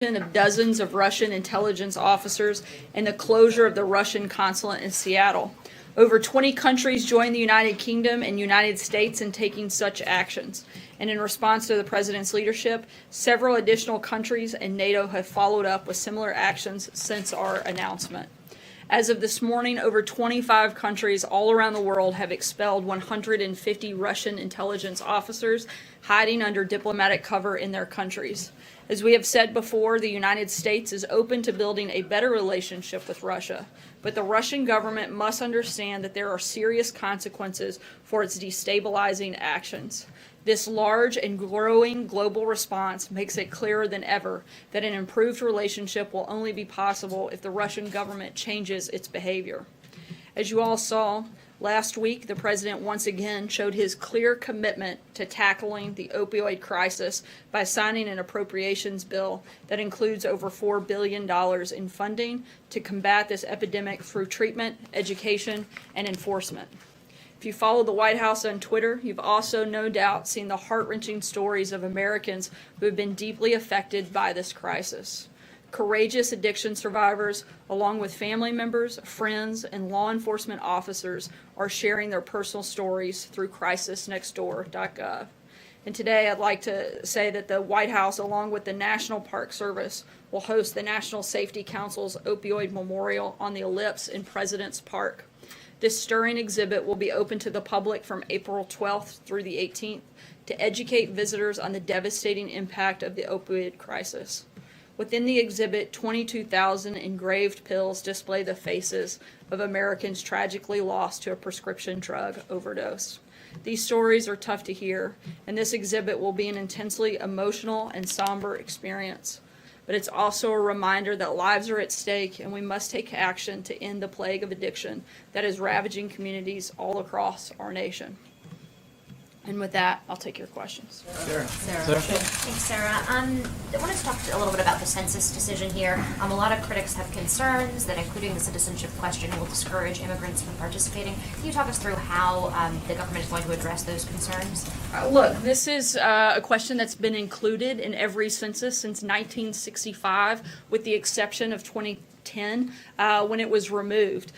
of dozens of Russian intelligence officers and the closure of the Russian consulate in Seattle. Over 20 countries joined the United Kingdom and United States in taking such actions. And in response to the President's leadership, several additional countries and NATO have followed up with similar actions since our announcement. As of this morning, over 25 countries all around the world have expelled 150 Russian intelligence officers hiding under diplomatic cover in their countries. As we have said before, the United States is open to building a better relationship with Russia, but the Russian government must understand that there are serious consequences for its destabilizing actions. This large and growing global response makes it clearer than ever that an improved relationship will only be possible if the Russian government changes its behavior. As you all saw, last week the President once again showed his clear commitment to tackling the opioid crisis by signing an appropriations bill that includes over $4 billion in funding to combat this epidemic through treatment, education, and enforcement. If you follow the White House on Twitter, you've also no doubt seen the heart-wrenching stories of Americans who have been deeply affected by this crisis. Courageous addiction survivors, along with family members, friends, and law enforcement officers, are sharing their personal stories through crisisnextdoor.gov. And today I'd like to say that the White House, along with the National Park Service, will host the National Safety Council's Opioid Memorial on the Ellipse in President's Park. This stirring exhibit will be open to the public from April 12th through the 18th to educate visitors on the devastating impact of the opioid crisis. Within the exhibit, 22,000 engraved pills display the faces of Americans tragically lost to a prescription drug overdose. These stories are tough to hear, and this exhibit will be an intensely emotional and somber experience. But it's also a reminder that lives are at stake and we must take action to end the plague of addiction that is ravaging communities all across our nation. And with that, I'll take your questions. Serra. Thanks, Serra. I wanted to talk a little bit about the census decision here. A lot of critics have concerns that including the Citizenship Question will discourage immigrants from participating. Can you talk us through how the government is going to address those concerns? Look, this is a question that's been included in every census since 1965, with the exception of 2010 when it was removed.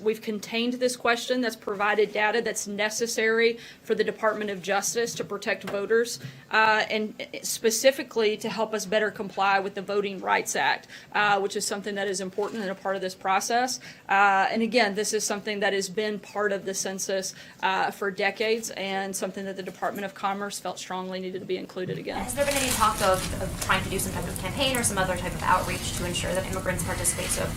We've contained this question that's provided data that's necessary for the Department of Justice to protect voters and specifically to help us better comply with the Voting Rights Act, which is something that is important and a part of this process. And again, this is something that has been part of the census for decades and something that the Department of Commerce felt strongly needed to be included again. Has there been any talk of trying to do some type of campaign or some other type of outreach to ensure that immigrants participate? So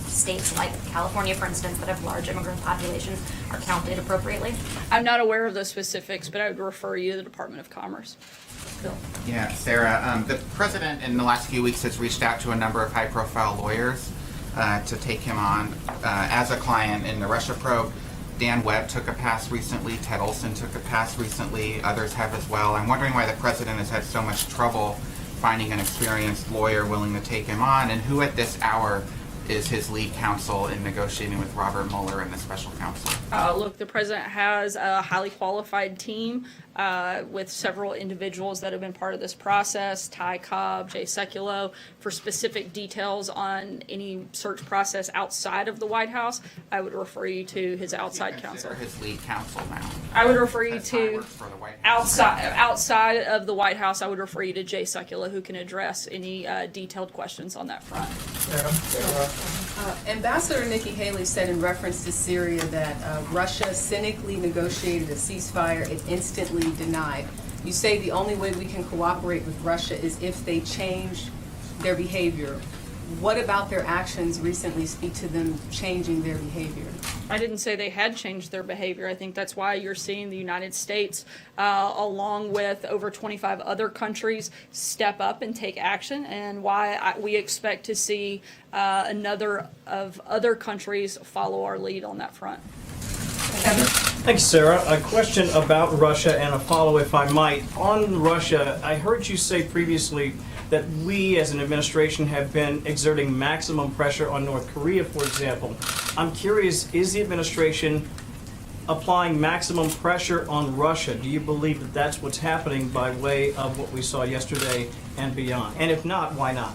states like California, for instance, that have large immigrant populations are counted appropriately? I'm not aware of those specifics, but I would refer you to the Department of Commerce. Bill. Yeah, Serra, the President in the last few weeks has reached out to a number of high-profile lawyers to take him on as a client in the Russia probe. Dan Webb took a pass recently, Ted Olson took a pass recently, others have as well. I'm wondering why the President has had so much trouble finding an experienced lawyer willing to take him on, and who at this hour is his lead counsel in negotiating with Robert Mueller and the special counsel? Look, the President has a highly qualified team with several individuals that have been part of this process, Ty Cobb, Jay Sekulow. For specific details on any search process outside of the White House, I would refer you to his outside counsel. His lead counsel now. I would refer you As to works for the White House. outside of the White House. I would refer you to Jay Sekulow, who can address any detailed questions on that front. Ambassador Nikki Haley said in reference to Syria that Russia cynically negotiated a ceasefire and instantly denied. You say the only way we can cooperate with Russia is if they change their behavior. What about their actions recently speak to them changing their behavior? I didn't say they had changed their behavior. I think that's why you're seeing the United States, along with over 25 other countries, step up and take action, and why we expect to see another of other countries follow our lead on that front. Thanks, Sarah. A question about Russia and a follow, if I might. On Russia, I heard you say previously that we as an administration have been exerting maximum pressure on North Korea, for example. I'm curious, is the administration applying maximum pressure on Russia. Do you believe that that's what's happening by way of what we saw yesterday and beyond? And if not, why not?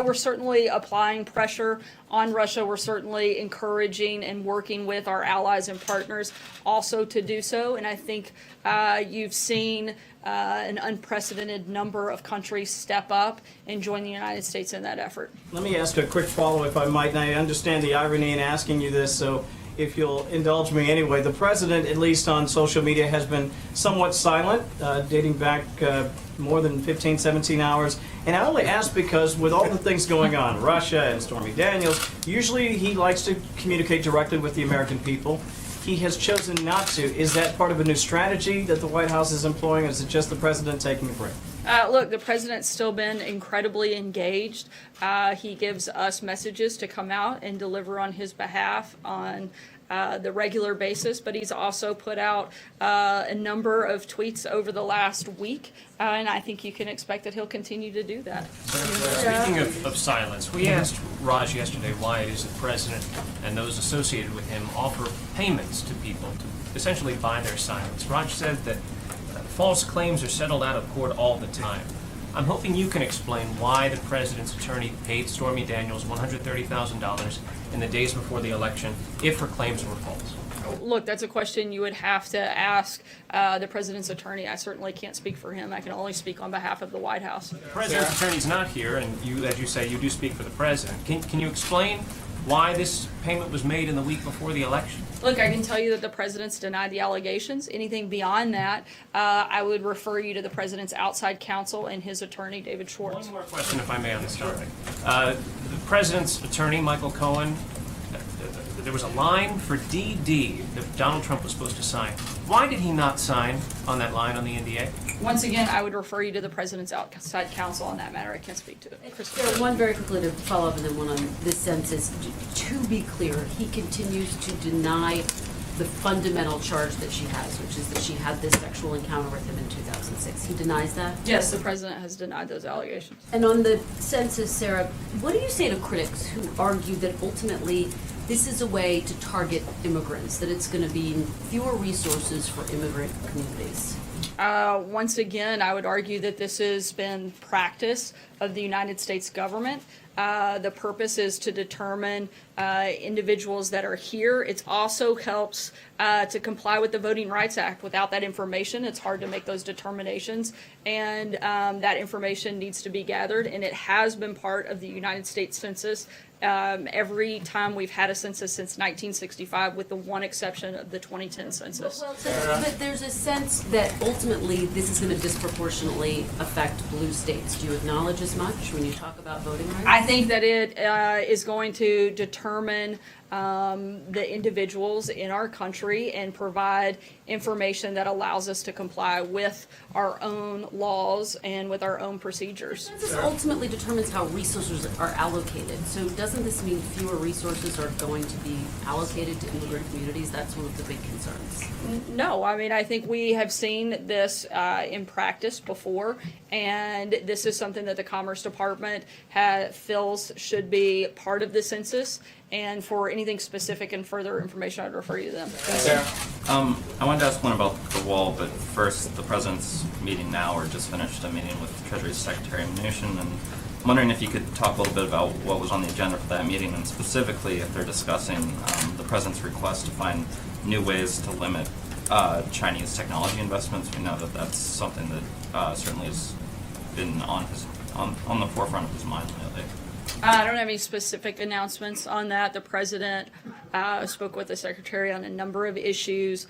We're certainly applying pressure on Russia. We're certainly encouraging and working with our allies and partners also to do so. And I think you've seen an unprecedented number of countries step up and join the United States in that effort. Let me ask a quick follow-up, if I might, and I understand the irony in asking you this, so if you'll indulge me anyway. The president, at least on social media, has been somewhat silent, dating back more than 15, 17 hours. And I only ask because with all the things going on, Russia and Stormy Daniels, usually he likes to communicate directly with the American people. He has chosen not to. Is that part of a new strategy that the White House is employing, or is it just the president taking a break? Look, the president's still been incredibly engaged. He gives us messages to come out and deliver on his behalf on the regular basis, but he's also put out a number of tweets over the last week, and I think you can expect that he'll continue to do that. Speaking of silence, we asked Raj yesterday why it is the president and those associated with him offer payments to people to essentially buy their silence. Raj said that false claims are settled out of court all the time. I'm hoping you can explain why the president's attorney paid Stormy Daniels $130,000 in the days before the election if her claims were false. Look, that's a question you would have to ask the president's attorney. I certainly can't speak for him. I can only speak on behalf of the White House. The president's attorney's not here, and you, as you say, you do speak for the president. Can you explain why this payment was made in the week before the election? Look, I can tell you that the president's denied the allegations. Anything beyond that, I would refer you to the president's outside counsel and his attorney, David Schwartz. One more question, if I may, on this topic. The president's attorney, Michael Cohen, there was a line for DD that Donald Trump was supposed to sign. Why did he not sign on that line on the NDA? Once again, I would refer you to the president's outside counsel on that matter. I can't speak to it. There, one very quickly to follow up and then one on this census. To be clear, he continues to deny the fundamental charge that she has, which is that she had this sexual encounter with him in 2006. He denies that? Yes, the president has denied those allegations. And on the census, Serra, what do you say to critics who argue that ultimately this is a way to target immigrants, that it's going to be fewer resources for immigrant communities? Once again, I would argue that this has been practice of the United States government. The purpose is to determine individuals that are here. It also helps to comply with the Voting Rights Act. Without that information, it's hard to make those determinations, and that information needs to be gathered, and it has been part of the United States Census every time we've had a census since 1965, with the one exception of the 2010 census. But there's a sense that ultimately this is going to disproportionately affect blue states. Do you acknowledge as much when you talk about voting rights? I think that it is going to determine the individuals in our country and provide information that allows us to comply with our own laws and with our own procedures. This ultimately determines how resources are allocated. So doesn't this mean fewer resources are going to be allocated to immigrant communities? That's one of the big concerns. No, I mean, I think we have seen this in practice before, and this is something that the Commerce Department feels should be part of the census. And for anything specific and further information, I'd refer you to them. I wanted to ask one about the wall, but first, the president's meeting now, or just finished a meeting with Treasury Secretary Mnuchin, and I'm wondering if you could talk a little bit about what was on the agenda for that meeting, and specifically if they're discussing the president's request to find new ways to limit Chinese technology investments. We know that that's something that certainly has been on the forefront of his mind lately. I don't have any specific announcements on that. The president spoke with the secretary on a number of issues,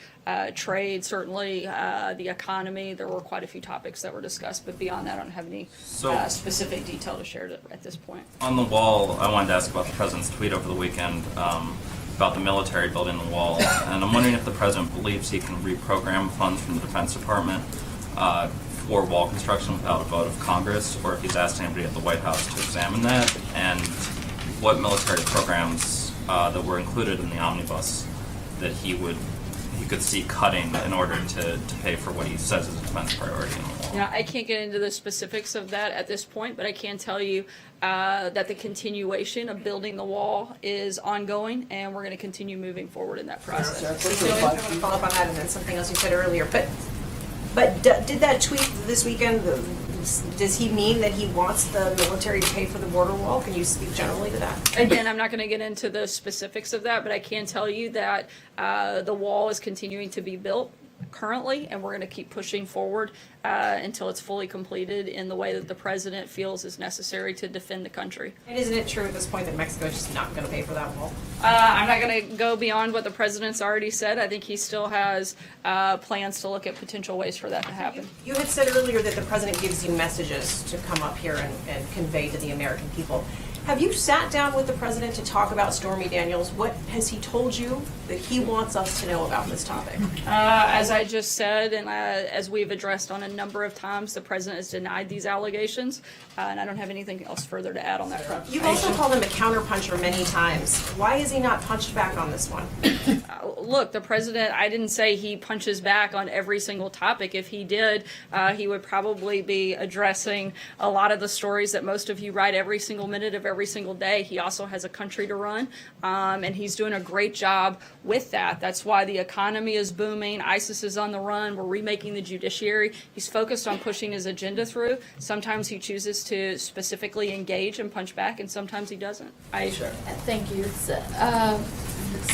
trade, certainly the economy. There were quite a few topics that were discussed, but beyond that, I don't have any specific detail to share at this point. On the wall, I wanted to ask about the president's tweet over the weekend about the military building the wall, and I'm wondering if the president believes he can reprogram funds from the Defense Department for wall construction without a vote of Congress, or if he's asked anybody at the White House to examine that, and what military programs that were included in the omnibus that he would he could see cutting in order to pay for what he says is a defense priority in the wall? You know, I can't get into the specifics of that at this point, but I can tell you that the continuation of building the wall is ongoing, and we're going to continue moving forward in that process. I want to follow up on that and then something else you said earlier. But did that tweet this weekend, does he mean that he wants the military to pay for the border wall? Can you speak generally to that? Again, I'm not going to get into the specifics of that, but I can tell you that the wall is continuing to be built currently, and we're going to keep pushing forward until it's fully completed in the way that the president feels is necessary to defend the country. And isn't it true at this point that Mexico is just not going to pay for that wall? I'm not going to go beyond what the president's already said. I think he still has plans to look at potential ways for that to happen. You had said earlier that the president gives you messages to come up here and convey to the American people. Have you sat down with the president to talk about Stormy Daniels? What has he told you that he wants us to know about this topic? As I just said, and as we've addressed on a number of times, the president has denied these allegations, and I don't have anything else further to add on that front. You've also called him a counterpuncher many times. Why is he not punched back on this one? Look, the president, I didn't say he punches back on every single topic. If he did, he would probably be addressing a lot of the stories that most of you write every single minute of every single day. He also has a country to run, and he's doing a great job with that. That's why the economy is booming. ISIS is on the run. We're remaking the judiciary. He's focused on pushing his agenda through. Sometimes he chooses to specifically engage and punch back, and sometimes he doesn't. Aisha. Thank you.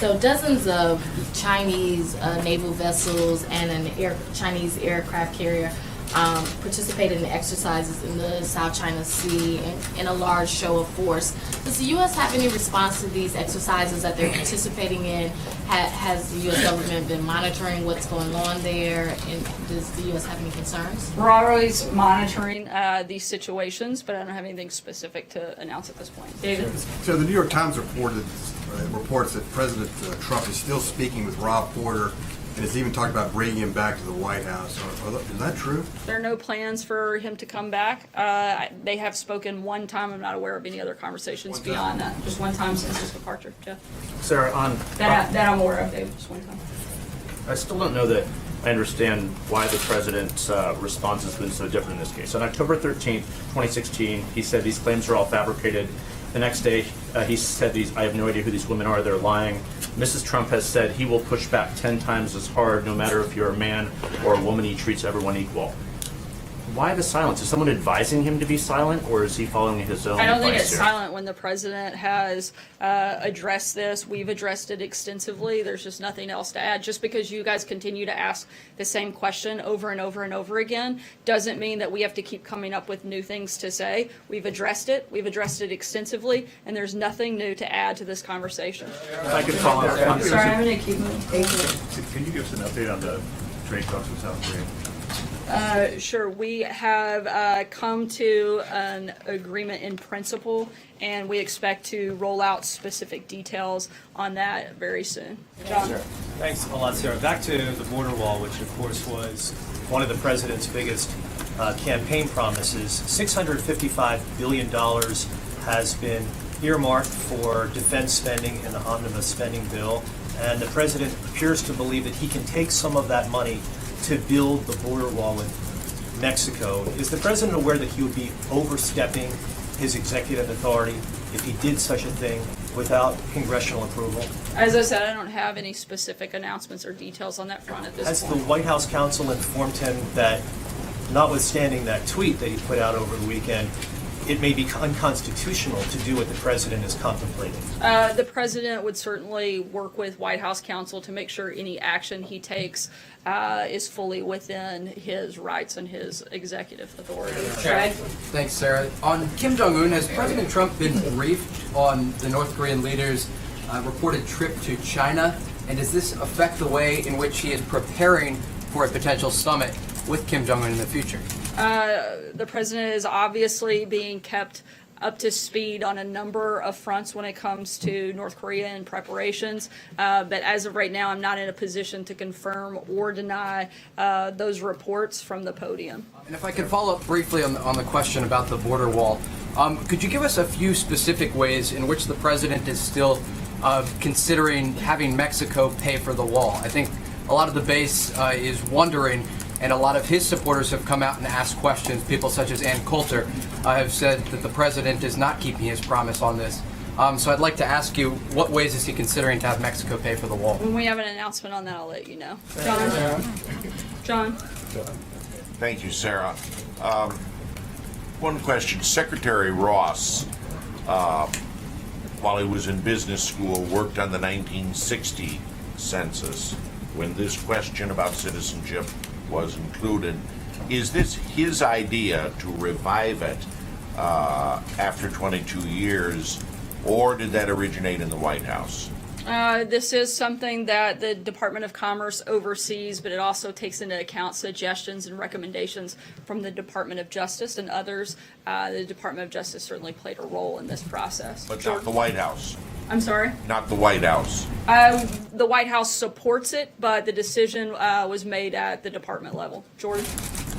So dozens of Chinese naval vessels and an Chinese aircraft carrier participated in exercises in the South China Sea in a large show of force. Does the U.S. have any response to these exercises that they're participating in? Has the U.S. government been monitoring what's going on there? And does the U.S. have any concerns? We're always monitoring these situations, but I don't have anything specific to announce at this point. David? So the New York Times reports that President Trump is still speaking with Rob Porter and is even talking about bringing him back to the White House. Is that true? There are no plans for him to come back. They have spoken one time. I'm not aware of any other conversations beyond that. Just one time since his departure. Jeff? Sarah, on That I'm aware of, David. Just one time. I still don't know that I understand why the president's response has been so different in this case. On October 13th, 2016, he said these claims are all fabricated. The next day, he said, I have no idea who these women are, they're lying. Mrs. Trump has said he will push back 10 times as hard, no matter if you're a man or a woman, he treats everyone equal. Why the silence? Is someone advising him to be silent, or is he following his own advice? I don't think it's silent when the president has addressed this. We've addressed it extensively. There's just nothing else to add. Just because you guys continue to ask the same question over and over and over again doesn't mean that we have to keep coming up with new things to say. We've addressed it. We've addressed it extensively, and there's nothing new to add to this conversation. If I could follow up. Sorry, I'm going to keep moving. Can you give us an update on the trade talks with South Korea? Sure. We have come to an agreement in principle, and we expect to roll out specific details on that very soon. John? Thanks a lot, Sarah. Back to the border wall, which of course was one of the president's biggest campaign promises. $655 billion has been earmarked for defense spending in the omnibus spending bill, and the president appears to believe that he can take some of that money to build the border wall with Mexico. Is the president aware that he would be overstepping his executive authority if he did such a thing without congressional approval? As I said, I don't have any specific announcements or details on that front at this Has point. the White House counsel informed him that, notwithstanding that tweet that he put out over the weekend, it may be unconstitutional to do what the president is contemplating? The president would certainly work with White House counsel to make sure any action he takes is fully within his rights and his executive authority. Thanks, Sarah. On Kim Jong-un, has President Trump been briefed on the North Korean leader's reported trip to China? And does this affect the way in which he is preparing for a potential summit with Kim Jong-un in the future? The president is obviously being kept up to speed on a number of fronts when it comes to North Korea and preparations. But as of right now, I'm not in a position to confirm or deny those reports from the podium. And if I could follow up briefly on the question about the border wall, could you give us a few specific ways in which the president is still considering having Mexico pay for the wall? I think a lot of the base is wondering, and a lot of his supporters have come out and asked questions. People such as Ann Coulter have said that the president is not keeping his promise on this. So I'd like to ask you, what ways is he considering to have Mexico pay for the wall? When we have an announcement on that, I'll let you know. John? Thank you, Sarah. One question. Secretary Ross, while he was in business school, worked on the 1960 census when this question about citizenship was included. Is this his idea to revive it after 22 years, or did that originate in the White House? This is something that the Department of Commerce oversees, but it also takes into account suggestions and recommendations from the Department of Justice and others. The Department of Justice certainly played a role in this process. But not the White House. I'm sorry? Not the White House. The White House supports it, but the decision was made at the department level. Jordan?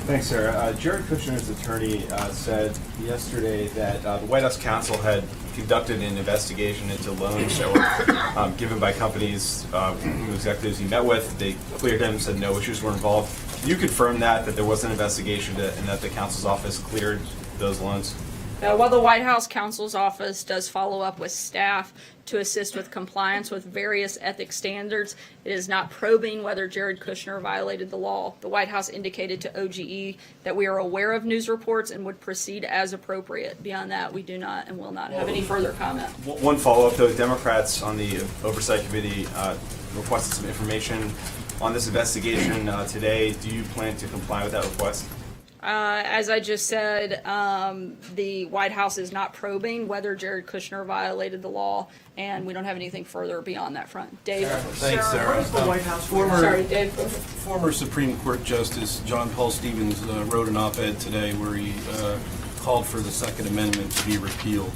Thanks, Sarah. Jared Kushner's attorney said yesterday that the White House counsel had conducted an investigation into loans that were given by companies, executives he met with. They cleared him, said no issues were involved. Can you confirm that there was an investigation and that the counsel's office cleared those loans? While the White House counsel's office does follow up with staff to assist with compliance with various ethics standards, it is not probing whether Jared Kushner violated the law. The White House indicated to OGE that we are aware of news reports and would proceed as appropriate. Beyond that, we do not and will not have any further comment. One follow-up, though. Democrats on the Oversight Committee requested some information on this investigation today. Do you plan to comply with that request? As I just said, the White House is not probing whether Jared Kushner violated the law, and we don't have anything further beyond that front. Dave? Thanks, Sarah. What is the White House? Sorry, Dave. Former Supreme Court Justice John Paul Stevens wrote an op-ed today where he called for the Second Amendment to be repealed.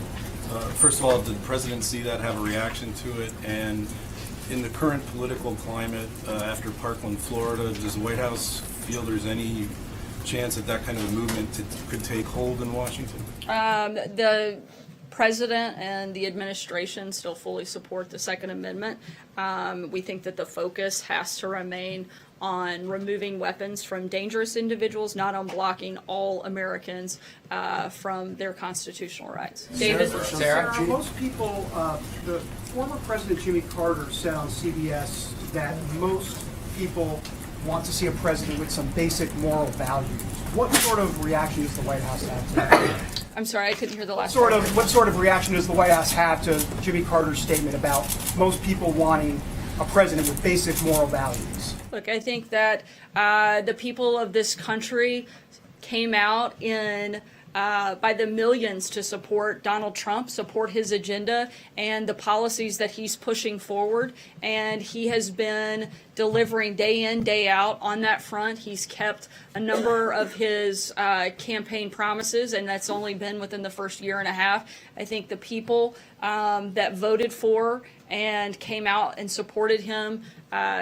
First of all, did the president see that, have a reaction to it? And in the current political climate after Parkland, Florida, does the White House feel there's any chance that that kind of a movement could take hold in Washington? The president and the administration still fully support the Second Amendment. We think that the focus has to remain on removing weapons from dangerous individuals, not on blocking all Americans from their constitutional rights. David? Sarah, most people, the former President Jimmy Carter said on CBS that most people want to see a president with some basic moral values. What sort of reaction does the White House have to that? I'm sorry, I couldn't hear the last What part. sort of reaction does the White House have to Jimmy Carter's statement about most people wanting a president with basic moral values? Look, I think that the people of this country came out in by the millions to support Donald Trump, support his agenda and the policies that he's pushing forward. And he has been delivering day in, day out on that front. He's kept a number of his campaign promises, and that's only been within the first year and a half. I think the people that voted for and came out and supported him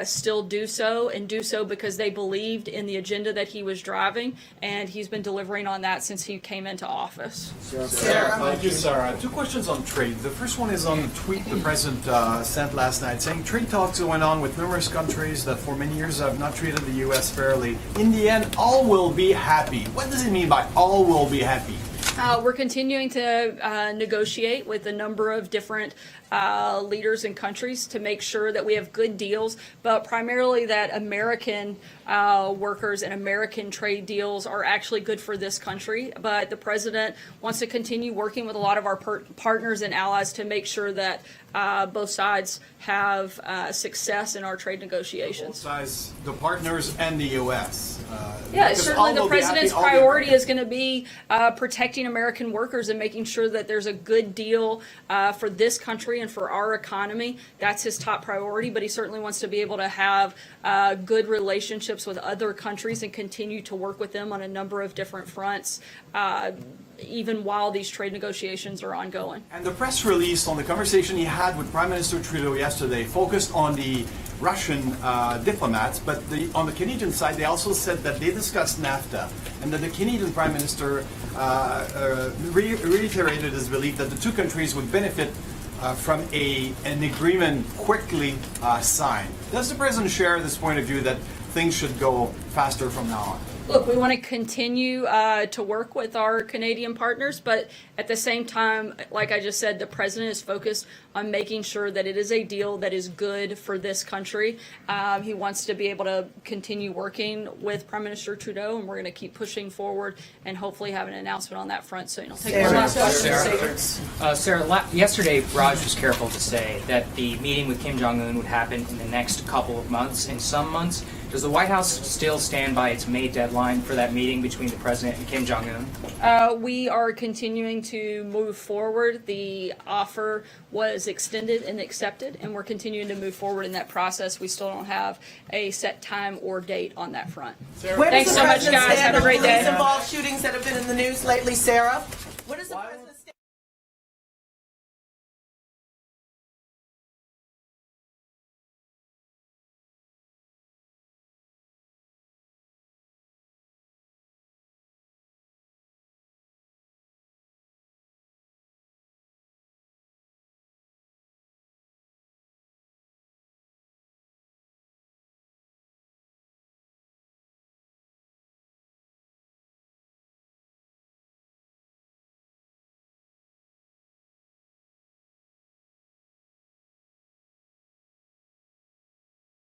still do so, and do so because they believed in the agenda that he was driving, and he's been delivering on that since he came into office. Sarah. Thank you, Sarah. Two questions on trade. The first one is on the tweet the president sent last night saying trade talks went on with numerous countries that for many years have not treated the U.S. fairly. In the end, all will be happy. What does it mean by all will be happy? We're continuing to negotiate with a number of different leaders and countries to make sure that we have good deals, but primarily that American workers and American trade deals are actually good for this country. But the president wants to continue working with a lot of our partners and allies to make sure that both sides have success in our trade negotiations. Both sides, the partners and the U.S. Yeah, certainly the president's priority is going to be protecting American workers and making sure that there's a good deal for this country and for our economy. That's his top priority, but he certainly wants to be able to have good relationships with other countries and continue to work with them on a number of different fronts, even while these trade negotiations are ongoing. And the press release on the conversation he had with Prime Minister Trudeau yesterday focused on the Russian diplomats, but on the Canadian side, they also said that they discussed NAFTA, and that the Canadian Prime Minister reiterated his belief that the two countries would benefit from an agreement quickly signed. Does the president share this point of view that things should go faster from now on? Look, we want to continue to work with our Canadian partners, but at the same time, like I just said, the president is focused on making sure that it is a deal that is good for this country. He wants to be able to continue working with Prime Minister Trudeau, and we're going to keep pushing forward and hopefully have an announcement on that front soon. I'll take one last question. Sarah, yesterday Raj was careful to say that the meeting with Kim Jong-un would happen in the next couple of months. In some months, does the White House still stand by its May deadline for that meeting between the president and Kim Jong-un? We are continuing to move forward. The offer was extended and accepted, and we're continuing to move forward in that process. We still don't have a set time or date on that front. Where Thanks does the so much, president guys. stand Have a on great day. police-involved shootings that have been in the news lately, Sarah? What is the president?